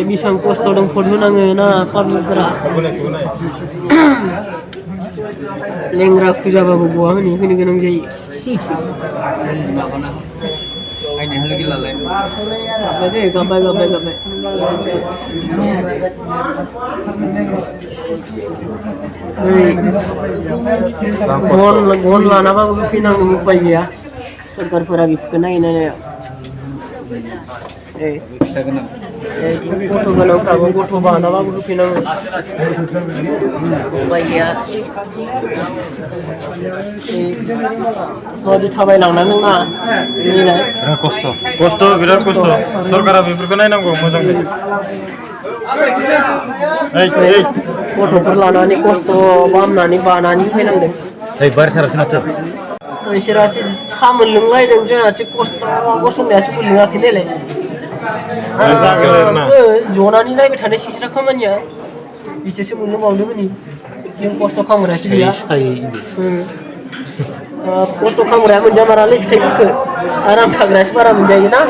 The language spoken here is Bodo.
Bisang kos tolong foto nange na public kera. Lengra puja babu buang ni kini kenong jadi. Ini hal gila lah. Gapai. Gon lana babu pinang mupai ya. Sarkar peragi kena ini ya. Foto ganang tahu foto bana babu pinang mupai ya. Mau dithabai langna nang na ini lah. Kosto birat kosto. Sarkara beberapa nainanggo mojang. Foto perlana ni kosto bamna ni bana ni pinang deh. Bar terus nanti. Isirasi samun lunglai dan jangan si kosto kosong ni asik lunga kinele. Jona ni naik berthane sisra kamannya. Bisa si mulung mau dulu ni. Yang kosto kamu rasa dia. Kosto kamu rasa menjamar alih kita ikut. Aram tak rasa para menjadi na.